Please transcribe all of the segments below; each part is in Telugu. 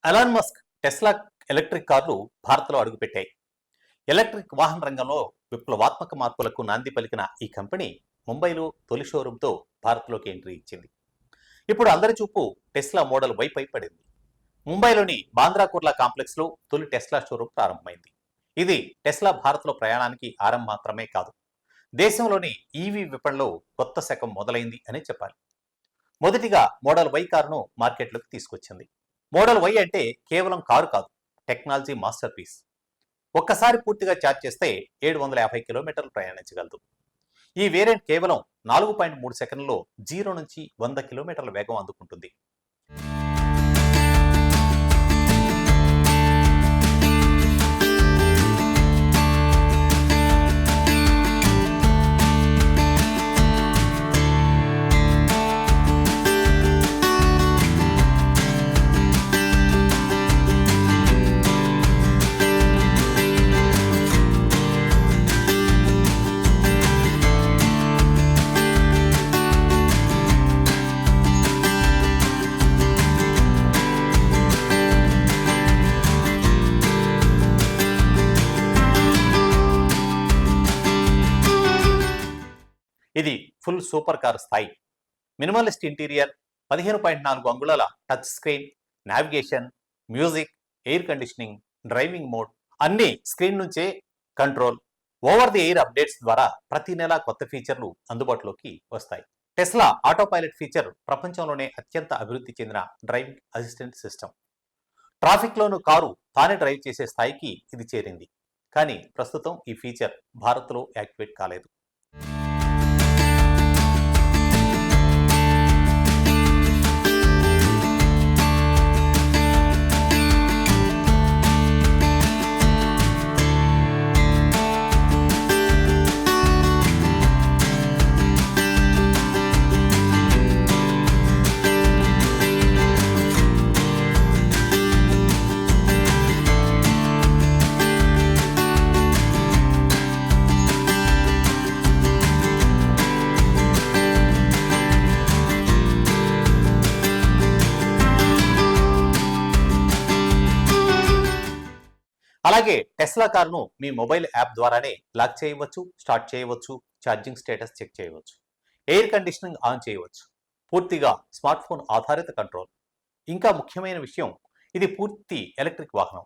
ఎలాన్ మస్క్ టెస్లా ఎలక్ట్రిక్ కార్లు భారత్లో అడుగుపెట్టాయి. ఎలక్ట్రిక్ వాహన రంగంలో విప్లవాత్మక మార్పులకు నాంది పలికిన ఈ కంపెనీ ముంబైలో తొలి షోరూంతో భారత్లోకి ఎంట్రీ ఇచ్చింది. ఇప్పుడు అందరి చూపు టెస్లా మోడల్ వైపై పడింది. ముంబైలోని బాంద్రా కుర్లా కాంప్లెక్స్లో తొలి టెస్లా షోరూం ప్రారంభమైంది. ఇది టెస్లా భారత్లో ప్రయాణానికి ఆరంభం మాత్రమే కాదు, దేశంలోని ఈవీ విపణిలో కొత్త శకం మొదలైంది అని చెప్పాలి. మొదటిగా మోడల్ వై కారును మార్కెట్లోకి తీసుకొచ్చింది. మోడల్ వై అంటే కేవలం కారు కాదు, టెక్నాలజీ మాస్టర్ పీస్. ఒక్కసారి పూర్తిగా ఛార్జ్ చేస్తే 750 కిలోమీటర్లు ప్రయాణించగలదు. ఈ వేరియంట్ కేవలం 4.3 సెకండ్లలో 0 నుంచి 100 కిలోమీటర్ల వేగం అందుకుంటుంది. ఇది ఫుల్ సూపర్ కార్ స్థాయి. మినిమలిస్ట్ ఇంటీరియర్, 15.4 అంగుళాల touch screen, navigation, music, air conditioning, driving mode అన్ని స్క్రీన్ నుంచే control. Over the air updates ద్వారా ప్రతి నెల కొత్త ఫీచర్లు అందుబాటులోకి వస్తాయి. టెస్లా ఆటో పైలట్ ఫీచర్ ప్రపంచంలోనే అత్యంత అభివృద్ధి చెందిన డ్రైవింగ్ అసిస్టెంట్ సిస్టమ్. ట్రాఫిక్లోనూ కారు తానే డ్రైవ్ చేసే స్థాయికి ఇది చేరింది. కానీ ప్రస్తుతం ఈ ఫీచర్ భారత్లో యాక్టివేట్ కాలేదు. అలాగే టెస్లా కారును మీ మొబైల్ యాప్ ద్వారానే లాక్ చేయవచ్చు, స్టార్ట్ చేయవచ్చు, ఛార్జింగ్ స్టేటస్ చెక్ చేయవచ్చు, ఎయిర్ కండిషనింగ్ ఆన్ చేయవచ్చు. పూర్తిగా స్మార్ట్ ఫోన్ ఆధారిత కంట్రోల్. ఇంకా ముఖ్యమైన విషయం, ఇది పూర్తి ఎలక్ట్రిక్ వాహనం.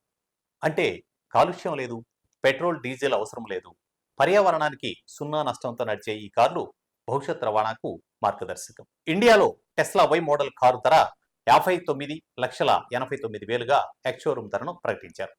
అంటే కాలుష్యం లేదు, పెట్రోల్ డీజిల్ అవసరం లేదు. పర్యావరణానికి సున్నా నష్టంతో నడిచే ఈ కార్లు భవిష్యత్ రవాణాకు మార్గదర్శకం. ఇండియాలో టెస్లా వై మోడల్ కారు ధర 59,89,000గా ఎక్స్ షోరూమ్ ధరను ప్రకటించారు.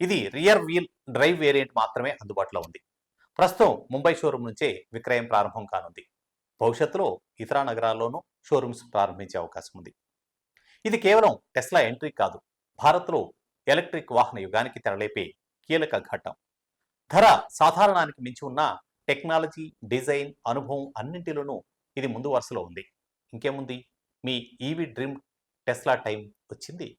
ఇది రియర్ వీల్ డ్రైవ్ వేరియంట్ మాత్రమే అందుబాటులో ఉంది. ప్రస్తుతం ముంబై షోరూం నుంచే విక్రయం ప్రారంభం కానుంది. భవిష్యత్తులో ఇతర నగరాల్లోనూ షోరూమ్స్ ప్రారంభించే అవకాశం ఉంది. ఇది కేవలం టెస్లా ఎంట్రీ కాదు, భారత్లో ఎలక్ట్రిక్ వాహన యుగానికి తెరలేపే కీలక ఘట్టం. ధర సాధారణానికి మించి ఉన్న టెక్నాలజీ, డిజైన్, అనుభవం అన్నింటిలోనూ ఇది ముందు వరుసలో ఉంది. ఇంకేముంది, మీ ఈవీ డ్రీమ్ టెస్లా టైం వచ్చింది.